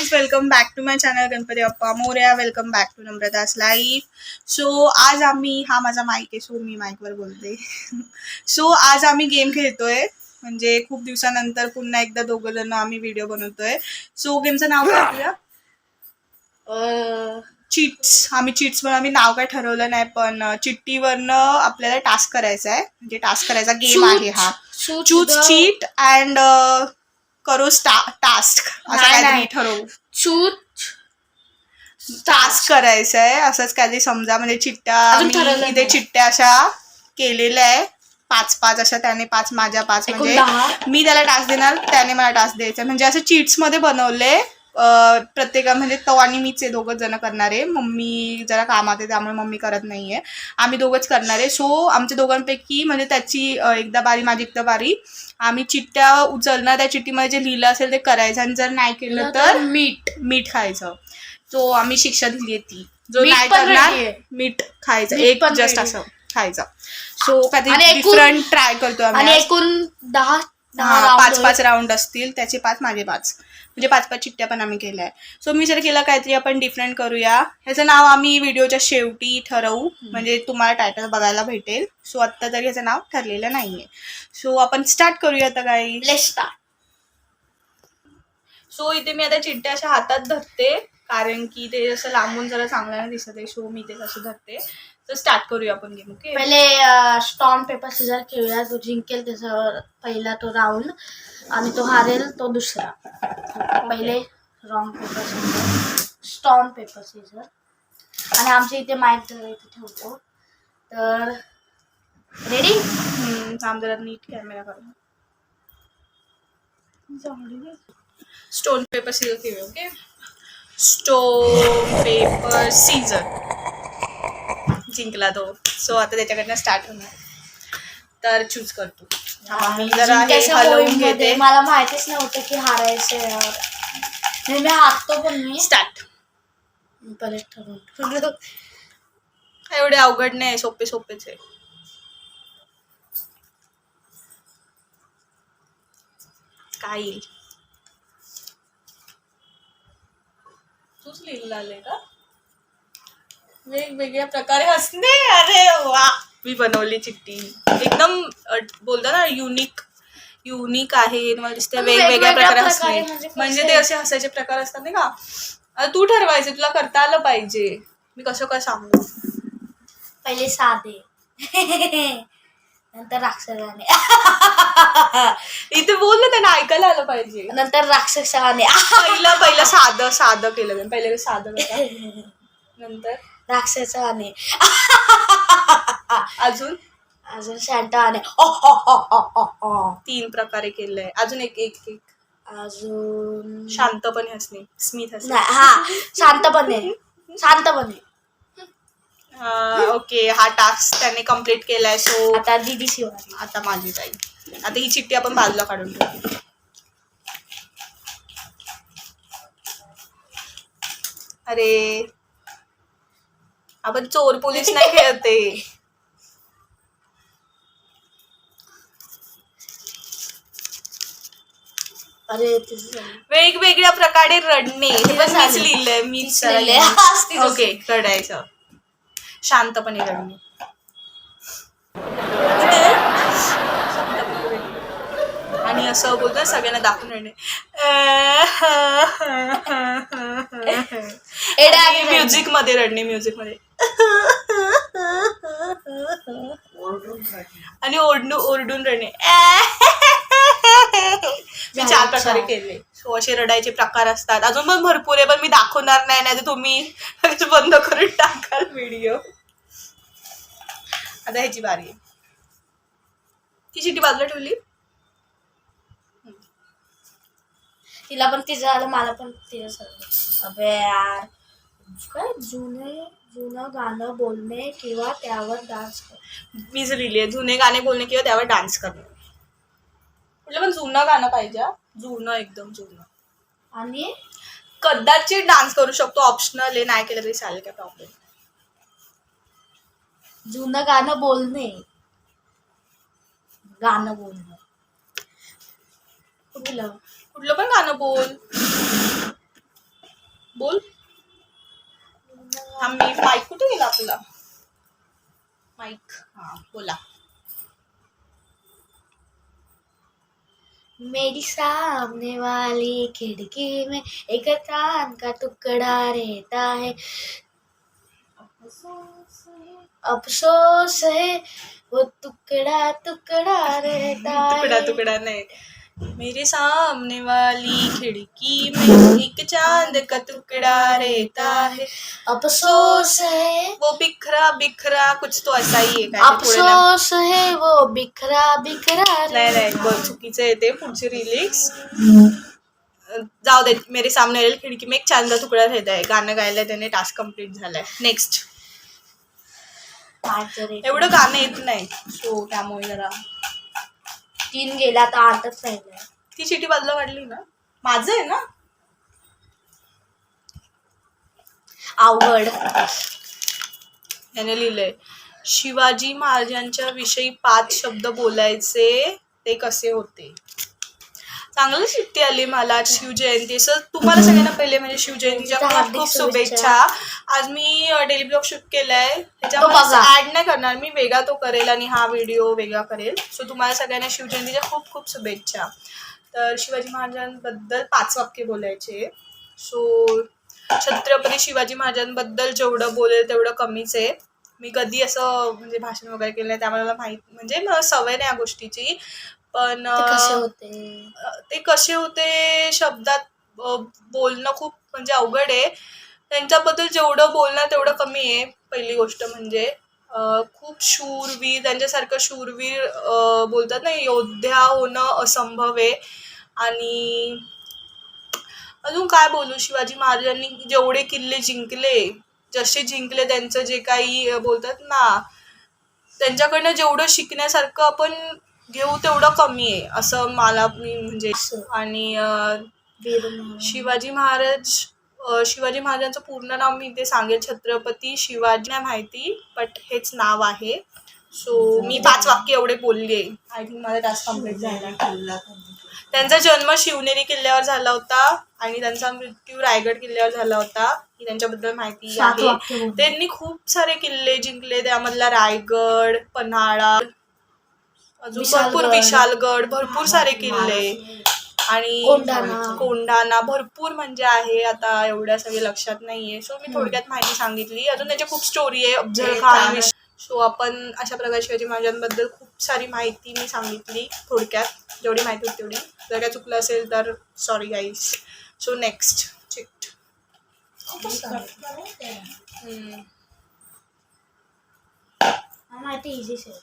Guys, welcome back to my channel Ganpati Bappa Morya. Welcome back to Namrata's life. So आज आम्ही, हा माझा माईक आहे सो मी माईकवर बोलते. सो आज आम्ही गेम खेळतोय, म्हणजे खूप दिवसानंतर पुन्हा एकदा दोघं जण आम्ही व्हिडिओ बनवतोय. सो गेमचं नाव काय आपल्या चिट्स. आम्ही चिट्स पण आम्ही नाव काय ठरवलं नाही, पण चिट्टीवरनं आपल्याला टास्क करायचा आहे, म्हणजे टास्क करायचा गेम आहे हा. चूज चीट अँड करो टास्क असं काहीतरी ठरवू. चूज टास्क करायचा आहे असंच काहीतरी समजा. म्हणजे चिट्ट्या मी इथे चिट्ट्या अशा केलेल्या आहे 5-5 अशा, त्याने 5 माझ्या 5, म्हणजे मी त्याला टास्क देणार, त्याने मला टास्क द्यायचा. म्हणजे असं चीट्स मध्ये बनवले प्रत्येका, म्हणजे तो आणि मीच आहे, दोघंच जण करणार आहे. मम्मी जरा कामात आहे त्यामुळे मम्मी करत नाहीये, आम्ही दोघंच करणार आहे. सो आमच्या दोघांपैकी म्हणजे त्याची एकदा बारी माझी एकदा बारी, आम्ही चिट्ट्या उचलणार, त्या चिट्टीमध्ये जे लिहिलं असेल ते करायचं, आणि जर नाही केलं तर मीठ खायचं. तो आम्ही शिक्षा दिली आहे ती, जो नाही करणार मीठ खायचं, एक जस्ट असं खायचं. सो काहीतरी डिफरंट ट्राय करतो आम्ही. एकूण 10 5-5 राऊंड असतील, त्याचे 5 माझे 5, म्हणजे 5-5 चिट्ट्या पण आम्ही केल्या आहे. सो मी जर केलं काहीतरी आपण डिफरंट करूया. ह्याचं नाव आम्ही व्हिडिओच्या शेवटी ठरवू, म्हणजे तुम्हाला टायटल बघायला भेटेल. सो आत्ता तरी ह्याचं नाव ठरलेलं नाहीये. सो आपण स्टार्ट करूया आता गाईस. सो इथे मी आता चिट्ट्या अशा हातात धरते, कारण की ते असं लांबून जरा चांगलं नाही दिसत आहे. सो मी ते कसं धरते. तर स्टार्ट करूया आपण गेम. ओके, पहिले स्टॉन पेपर सीझर खेळूया. जो जिंकेल त्याचा पहिला तो राऊंड, आणि तो हारेल तो दुसरा. पहिले wrong paper scissor, stone paper scissor. आणि आमच्या इथे माईक जरा इथे ठेवतो. तर रेडी? थांब जरा नीट कॅमेरा करून. स्टोन पेपर सीझर खेळूया. Okay, stone paper scissor. जिंकला तो. सो आता त्याच्याकडनं स्टार्ट होणार. तर चूज करतो. मी जरा हलवून घेते. मला माहितीच नव्हतं की हारायचं. मी हारतो पण मी. स्टार्ट. परत ठरवून एवढे अवघड नाही, सोपे सोपेच आहे. काय येईल? तूच लिहिलं आलंय का? वेगवेगळ्या प्रकारे हसणे. अरे वा, मी बनवली चिट्टी. एकदम बोलता ना युनिक आहे. मला दिसते वेगवेगळ्या प्रकारे हसणे, म्हणजे ते असे हसायचे प्रकार असतात नाही का. आता तू ठरवायचं, तुला करता आलं पाहिजे. मी कसं काय सांगू? पहिले साधे, नंतर राक्षसाने. इथे बोल ना, त्यांना ऐकायला आलं पाहिजे. नंतर राक्षसाने. पहिलं साधं केलं. पहिले साधं नंतर राक्षसाने. अजून शांताने. 3 प्रकारे केलंय. अजून एक अजून शांतपणे हसणे. स्मित हसणे. हा, शांतपणे. ओके, हा टास्क त्याने कम्प्लीट केलाय. सो आता दीदी शिवाय, आता माझी जाईल. आता ही चिठ्ठी आपण बाजूला काढून ठेवू. अरे, आपण चोर पोलीस नाही खेळते. अरे वेगवेगळ्या प्रकारे रडणे. मीच लिहिलंय. ओके, रडायचं. शांतपणे रडणे. आणि असं बोलतो सगळ्यांना दाखवून रडणे. म्युझिक मध्ये रडणे. आणि ओरडून रडणे. मी 4 प्रकारे केले. सो असे रडायचे प्रकार असतात. अजून पण भरपूर आहे, पण मी दाखवणार नाही, तर तुम्ही बंद करून टाकाल व्हिडिओ. आता ह्याची बारी आहे. ती चिट्टी बाजूला ठेवली. तिला पण तिचं आलं, मला पण तिचं झालं. अबे यार, काय जुनं गाणं बोलणे किंवा त्यावर डान्स करणे. मी जर लिहिली आहे जुने गाणे बोलणे किंवा त्यावर डान्स करणे. म्हटलं पण जुनं गाणं पाहिजे, जुनं, एकदम जुनं. आणि कदाचित डान्स करू शकतो, ऑप्शनल आहे, नाही केलं तरी चालेल, काय प्रॉब्लेम. जुनं गाणं बोलणे. कुठलं पण गाणं बोल. बोल. मी माईक कुठे गेला आपला माईक. हा बोला. मेरी सामने वाली खिड़की में एक चांद का टुकड़ा रहता है, अफसोस है वो टुकड़ा टुकड़ा रहता है. तुकड़ा नहीं. मेरे सामने वाली खिड़की में एक चांद का टुकड़ा रहता है, अफसोस है वो बिखरा बिखरा कुछ तो ऐसा ही आहे. अफसोस है वो बिखरा बिखरा. नाही बघ चुकीचं येते पुढची रिलिक्स. जाऊ दे. मेरे सामने वाली खिडकी में एक चांद का तुकडा रहता है गाणं गायलंय त्याने. टास्क कम्प्लीट झालाय. नेक्स्ट. एवढं गाणं येत नाही सो त्यामुळे जरा 3 गेला तर 8च राहिलाय. ती चिठी बाजूला काढली ना. माझं आहे ना. अवघड. याने लिहिलंय शिवाजी महाराजांच्या विषयी 5 शब्द बोलायचे ते कसे होते. चांगली चिठ्ठी आली मला. शिवजयंती. सर तुम्हाला सगळ्यांना पहिले म्हणजे शिवजयंतीच्या खूप खूप शुभेच्छा. आज मी डेली ब्लॉग शूट केलाय. त्याच्यामध्ये ऍड नाही करणार मी. वेगळा तो करेल आणि हा व्हिडिओ वेगळा करेल. सो तुम्हाला सगळ्यांना शिवजयंतीच्या खूप खूप शुभेच्छा. तर शिवाजी महाराजांबद्दल 5 वाक्य बोलायचे. सो छत्रपती शिवाजी महाराजांबद्दल जेवढं बोलेल तेवढं कमीच आहे. मी कधी असं म्हणजे भाषण वगैरे केलं नाही त्यामुळे मला माहित म्हणजे मला सवय नाही या गोष्टीची. पण ते कसे होते शब्दात बोलणं खूप म्हणजे अवघड आहे. त्यांच्याबद्दल जेवढं बोलणं तेवढं कमी आहे. पहिली गोष्ट म्हणजे खूप शूरवीर. त्यांच्यासारखं शूरवीर बोलतात ना योद्धा होणं असंभव आहे. आणि अजून काय बोलू. शिवाजी महाराजांनी जेवढे किल्ले जिंकले जसे जिंकले त्यांचं जे काही बोलतात ना त्यांच्याकडनं जेवढं शिकण्यासारखं आपण घेऊ तेवढं कमी आहे असं मला म्हणजे. आणि शिवाजी महाराजांचं पूर्ण नाव मी इथे सांगेल. छत्रपती शिवाजी नाही माहिती बट हेच नाव आहे. सो मी 5 वाक्य एवढे बोलले. आय थिंक माझा टास्क कम्प्लीट झाला. त्यांचा जन्म शिवनेरी किल्ल्यावर झाला होता आणि त्यांचा मृत्यू रायगड किल्ल्यावर झाला होता ही त्यांच्याबद्दल माहिती आहे. त्यांनी खूप सारे किल्ले जिंकले. त्यामधला रायगड, पन्हाळा, अजून भरपूर विशालगड, भरपूर सारे किल्ले आणि कोंढाणा भरपूर म्हणजे आहे. आता एवढ्या सगळे लक्षात नाहीये. सो मी थोडक्यात माहिती सांगितली. अजून त्याची खूप स्टोरी आहे. अफजल खान. सो आपण अशा प्रकारे शिवाजी महाराजांबद्दल खूप सारी माहिती मी सांगितली थोडक्यात. जेवढी माहिती होती तेवढी. जर काय चुकलं असेल तर sorry guys. So next chit. माहिती इझी आहे.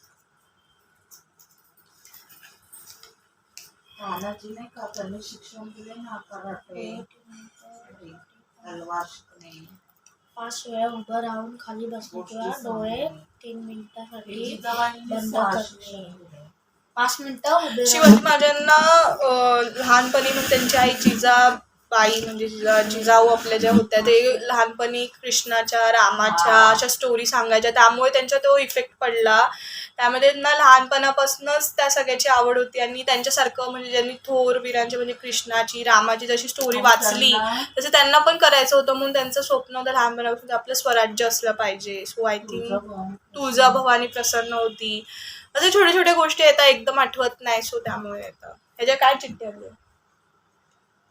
नाही का त्यांनी शिक्षण दिले ना कराटे तलवार शिकणे. 5 वेळा उभं राहून खाली बसणे किंवा डोळे 3 मिनिटासाठी बंद करणे. 5 मिनिटं उभे. शिवाजी महाराजांना लहानपणी म्हणजे त्यांची आई जिजाबाई म्हणजे जिजाऊ आपल्या ज्या होत्या ते लहानपणी कृष्णाच्या रामाच्या अशा स्टोरी सांगायच्या त्यामुळे त्यांचा तो इफेक्ट पडला. त्यामध्ये त्यांना लहानपणापासूनच त्या सगळ्याची आवड होती आणि त्यांच्यासारखं म्हणजे ज्यांनी थोर वीरांची म्हणजे कृष्णाची रामाची जशी स्टोरी वाचली तसं त्यांना पण करायचं होतं. म्हणून त्यांचं स्वप्न होतं लहानपणापासून आपलं स्वराज्य असलं पाहिजे. सो आय थिंक तुळजाभवानी प्रसन्न होती. असे छोट्या छोट्या गोष्टी येतात एकदम आठवत नाही. सो त्यामुळे येतं. ह्याच्या काय चिठ्ठी आली.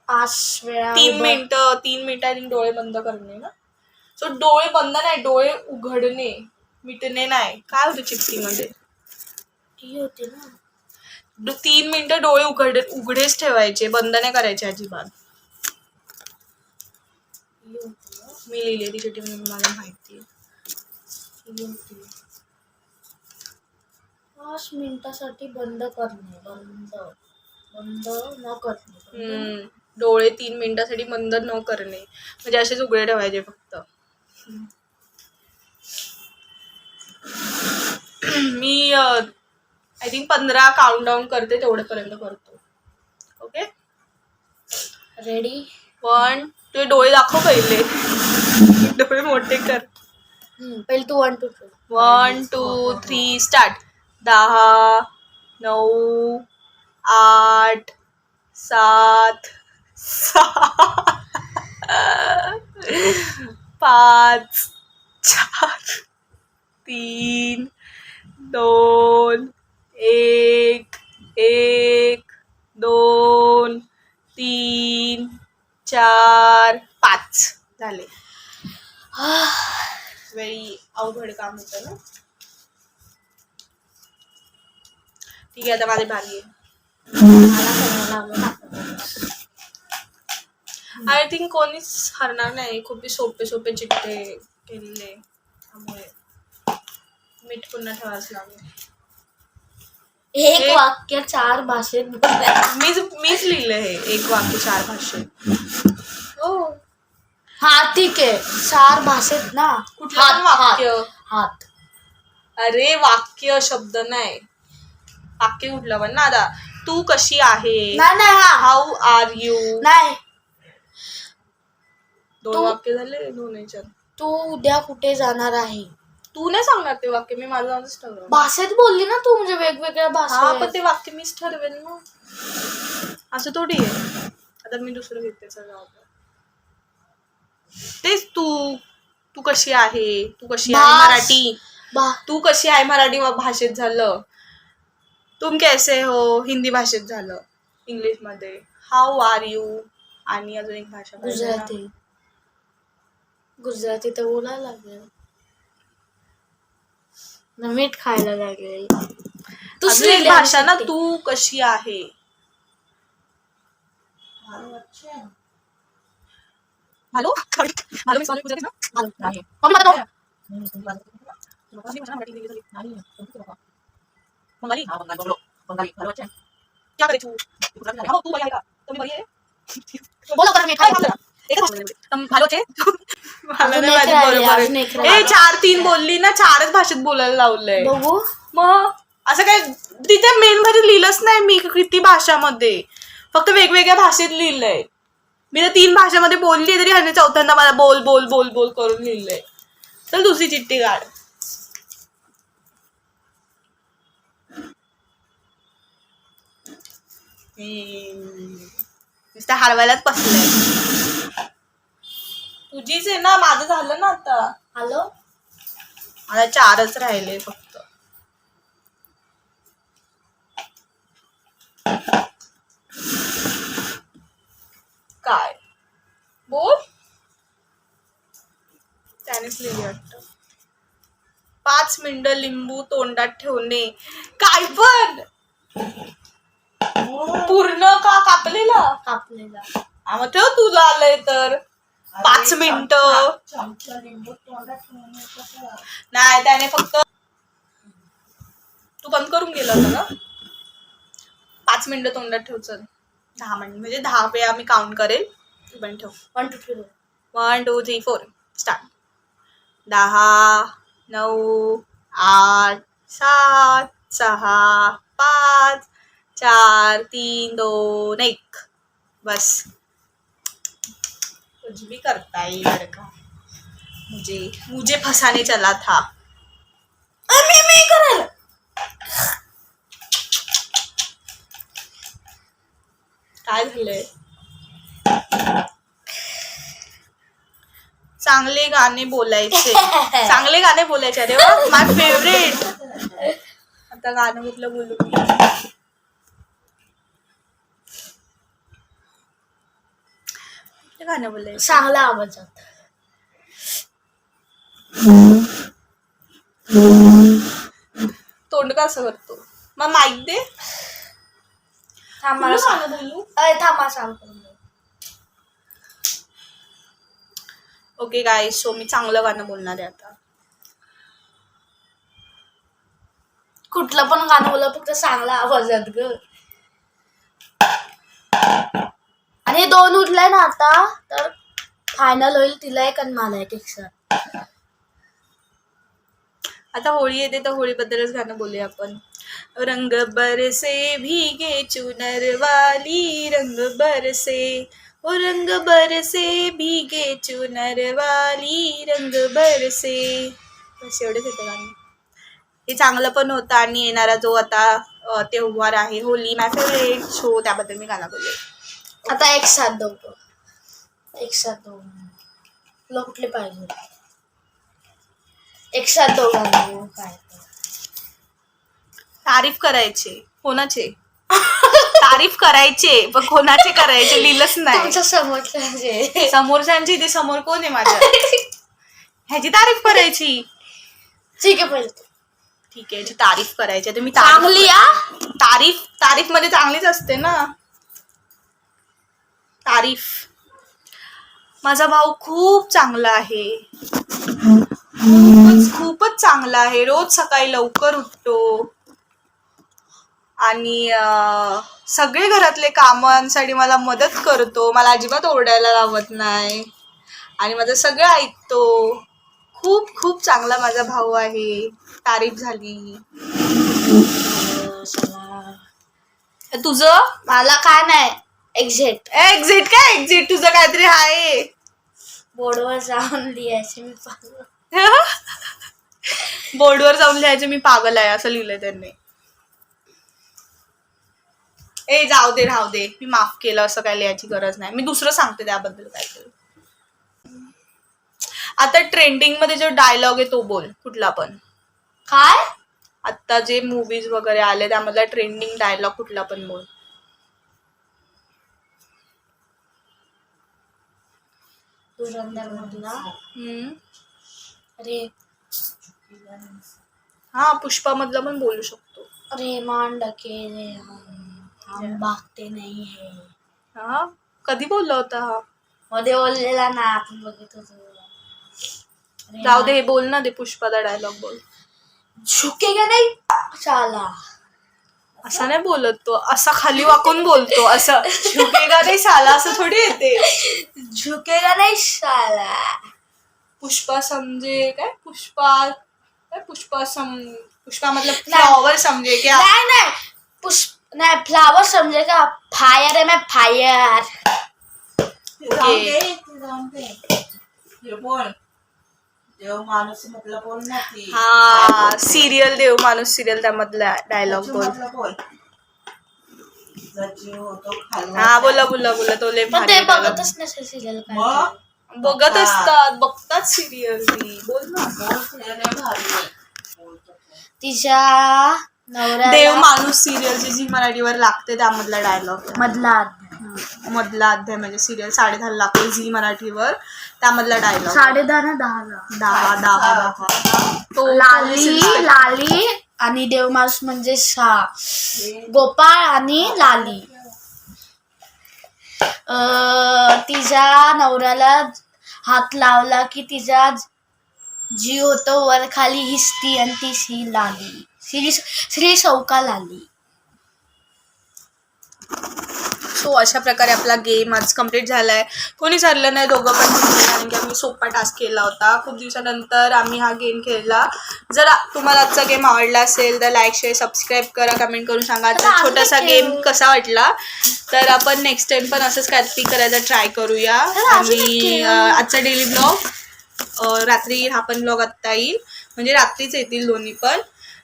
5 वेळा 3 मिनिटं डोळे बंद करणे ना. सो डोळे बंद नाही डोळे उघडणे मिटणे नाही. काय होतं चिठ्ठीमध्ये होते ना 3 मिनिटं डोळे उघडेच ठेवायचे बंद नाही करायचे अजिबात. मी लिहिली ती चिठ्ठी म्हणून मला माहिती आहे. 5 मिनिटासाठी बंद करणे. बंद न करणे. डोळे 3 मिनिटासाठी बंद न करणे म्हणजे असेच उघडे ठेवायचे फक्त. मी आय थिंक 15 काउंटडाऊन करते तेवढ्यापर्यंत करतो. Okay ready. 1 तुझे डोळे दाखव पहिले. डोळे मोठे कर. पहिले तू 1 2 3. 1 2 3 स्टार्ट. 10 9 8 7 6 5 4 3 2 1 1 2 3 4 5 झाले. वेळी अवघड काम होतं ना. ठीक आहे, आता माझी बारी आहे. आय थिंक कोणीच हरणार नाही. खूप सोपे सोपे चिट्टे केलेले, त्यामुळे मीठ पुन्हा ठेवायच लागेल. एक वाक्य 4 भाषेत मीच लिहिलं हे, एक वाक्य 4 भाषेत. हो, हा ठीक आहे, 4 भाषेत ना. कुठलं पण वाक्य. हात. अरे वाक्य शब्द नाही, वाक्य कुठलं पण ना. आता तू कशी आहे, नाही. How are you. नाही. 2 वाक्य झाले, 2 याच्यात. तू उद्या कुठे जाणार आहे. तू नाही सांगणार ते वाक्य, मी माझं नावच ठरवलं. भाषेत बोलली ना तू, म्हणजे वेगवेगळ्या भाषा. पण ते वाक्य मीच ठरवेल ना, असं थोडी आहे. आता मी दुसरं घेते, जाऊ. तेच तू कशी आहे, तू कशी आहे मराठी. तू कशी आहे मराठी भाषेत झालं. तुम कैसे हो हिंदी भाषेत झालं. इंग्लिश मध्ये हाऊ आर यू. आणि अजून एक भाषा गुजराती तर बोलायला लागेल, मीठ खायला लागेल. दुसरी एक भाषा ना, तू कशी आहे. हॅलो हॅलो, मी सॉरी गुजराती ना. क्या करे तू. तू बरी आहे का, तुम्ही बरी आहे. बोला बरं, मी बरोबर. 4-3 बोलली ना, 4च भाषेत बोलायला लावलंय. बघू मग असं काय तिथे मेन मध्ये लिहिलंच नाही मी किती भाषामध्ये, फक्त वेगवेगळ्या भाषेत लिहिलंय. मी तर 3 भाषेमध्ये बोलली, तरी ह्याने 4थ्यांदा मला बोल बोल बोल बोल करून लिहिलंय. चल दुसरी चिठ्ठी काढ. नुसतं हलवायलाच बसलंय. तुझीच आहे ना, माझं झालं ना आता. हॅलो, मला 4च राहिले फक्त. काय बोल, त्यानेच लिहिली वाटतं. 5 मिनिटं लिंबू तोंडात ठेवणे. काय पण पूर्ण का कापलेला. मग ठेव, तुला आलंय तर 5 मिनिटं. नाही, त्याने फक्त तू बंद करून गेला होता का. 5 मिनिटं तोंडात ठेव. चल 10 मिनिट म्हणजे 10 वेळा मी काउंट करेल, तू पण ठेव. 1 2 3 4 स्टार्ट. 10 9 8 7 6 5 4 3 2 1 बस. कुछ भी करता है लड़का. मुझे फसाने चला था. मी करेल. काय झालंय. चांगले गाणे बोलायचे. चांगले गाणे बोलायचे. अरे वा, माय फेवरेट. आता गाणं कुठलं बोलू. गाणं बोलायचं चांगला आवाजात. तोंड का असं करतो. मग माईक दे. थांबा सांग. ओके गाईस, सो मी चांगलं गाणं बोलणार आहे आता. कुठलं पण गाणं बोला, फक्त चांगला आवाजात ग. आणि 2 उठलाय ना आता, तर फायनल होईल. तिला एक आणि मला एक एक्स्ट्रा. आता होळी येते, तर होळीबद्दलच गाणं बोलूया आपण. रंग बरसे भीगे चुनर वाली, रंग बरसे ओ रंग बरसे भीगे चुनर वाली, रंग बरसे. बस एवढंच येतं गाणं. हे चांगलं पण होतं, आणि येणारा जो आता त्योहार आहे होली, माय फेवरेट, सो त्याबद्दल मी गाणं बोलले. आता एक साथ दो. तुला कुठले पाहिजे? एक साथ दोघांना काय तारीफ करायचे कोणाचे? तारीफ करायचे पण कोणाचे करायचे लिहिलंच नाही. तुमच्या समोरचे समोरच्यांची. इथे समोर कोण आहे माझ्या? ह्याची तारीफ करायची. ठीक आहे पहिले ठीक आहे, याची तारीफ करायची. तुम्ही चांगली तारीफ मध्ये चांगलीच असते ना. तारीफ. माझा भाऊ खूप चांगला आहे. खूपच चांगला आहे. रोज सकाळी लवकर उठतो आणि सगळे घरातले कामांसाठी मला मदत करतो. मला अजिबात ओरडायला लावत नाही आणि माझं सगळं ऐकतो. खूप खूप चांगला माझा भाऊ आहे. तारीफ झाली. तुझं? मला काय नाही. एक्झॅक्ट काय एक्झिट तुझं काहीतरी आहे. बोर्डवर जाऊन लिहायचे मी बोर्डवर जाऊन लिहायचे मी पागल आहे असं लिहिलंय त्यांनी. जाऊ दे, राहू दे. मी माफ केलं, असं काय लिहायची गरज नाही. मी दुसरं सांगते त्याबद्दल काहीतरी. आता ट्रेंडिंग मध्ये जो डायलॉग आहे तो बोल कुठला पण. काय? आता जे मूवीज वगैरे आले त्यामधला ट्रेंडिंग डायलॉग कुठला पण बोल. धुरंधर मधला रे. हा, पुष्पा मधला पण बोलू शकतो. रेमान डकेले हम भागते नाही है. हा, कधी बोलला होता हा? मध्ये बोललेला ना, आपण बघित होतो. जाऊ दे, बोल ना ते पुष्पाचा डायलॉग बोल. झुकेगा नहीं साला. असं नाही बोलत तो, असा खाली वाकून बोलतो. असं झुकेगा नाही साला असं थोडी येते. झुकेगा नहीं साला. पुष्पा समजे काय? पुष्पा मतलब फ्लावर समजे क्या? नहीं फ्लावर समझे का? फायर है मैं फायर. बोल देव माणूस म्हटलं बोल ना ती. हा, सिरियल देव माणूस सिरियल त्यामधला डायलॉग बोल. बोल जीव होतो खालून. हा, बोला तो लय पण ते भारी बघतच नसेल सिरियल काय. मग बघत बघतात सिरियल. बोल ना. तिच्या नवऱ्याला देव माणूस सिरियलची जी मराठीवर लागते त्यामधला डायलॉग. मधला अध्याय म्हणजे सिरियल 10:30 लागते झी मराठीवर त्यामधला डायलॉग. 10:30 10 तो लाली आणि देवमास म्हणजे गोपाळ आणि लाली. तिच्या नवऱ्याला हात लावला की तिचा जीव होतो वर खाली. हिसती आणि ती लाली श्री शौका लाली. सो अशा प्रकारे आपला गेम आज कम्प्लीट झालाय. कोणीच हरलं नाही, दोघं पण जिंकले, कारण की आम्ही सोपा टास्क केला होता. खूप दिवसानंतर आम्ही हा गेम खेळला. जर तुम्हाला आजचा गेम आवडला असेल तर लाईक शेअर सबस्क्राईब करा. कमेंट करून सांगा छोटासा गेम कसा वाटला. तर आपण नेक्स्ट टाइम पण असंच काहीतरी करायचा ट्राय करूया. आणि आजचा डेली ब्लॉग रात्री, हा पण ब्लॉग आत्ता येईल म्हणजे रात्रीच येतील दोन्ही पण.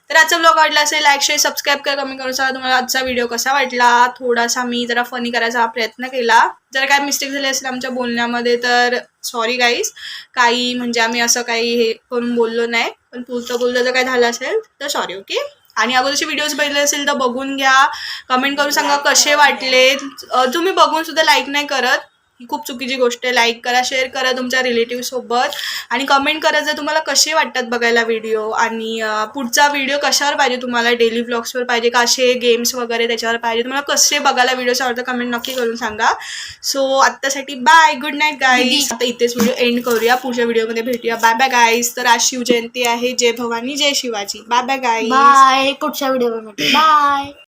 तर आजचा ब्लॉग आवडला असेल लाईक शेअर सबस्क्राईब करा. कमेंट करून सांगा तुम्हाला आजचा व्हिडिओ कसा वाटला. थोडासा मी जरा फनी करायचा प्रयत्न केला. जर काय मिस्टेक झाली असेल आमच्या बोलण्यामध्ये तर सॉरी गाईज. काही म्हणजे आम्ही असं काही हे करून बोललो नाही, पण बोलतं जर काय झालं असेल तर सॉरी. ओके. आणि अगोदरचे व्हिडिओज बघितले असेल तर बघून घ्या. कमेंट करून सांगा कसे वाटले. तुम्ही बघून सुद्धा लाईक नाही करत, ही खूप चुकीची गोष्ट आहे. लाईक करा, शेअर करा तुमच्या रिलेटिव्हसोबत आणि कमेंट करा जर तुम्हाला कसे वाटतात बघायला व्हिडिओ. आणि पुढचा व्हिडिओ कशावर पाहिजे तुम्हाला, डेली व्लॉग्सवर पाहिजे का असे गेम्स वगैरे त्याच्यावर पाहिजे, तुम्हाला कसे बघायला व्हिडिओज आवडतं कमेंट नक्की करून सांगा. सो आत्तासाठी बाय, गुड नाईट गाईज. आता इथेच व्हिडिओ एंड करूया, पुढच्या व्हिडिओमध्ये भेटूया. Bye bye guys. तर आज शिवजयंती आहे. जय भवानी जय Shivaji. Bye bye guys. Bye. पुढच्या व्हिडिओमध्ये बाय.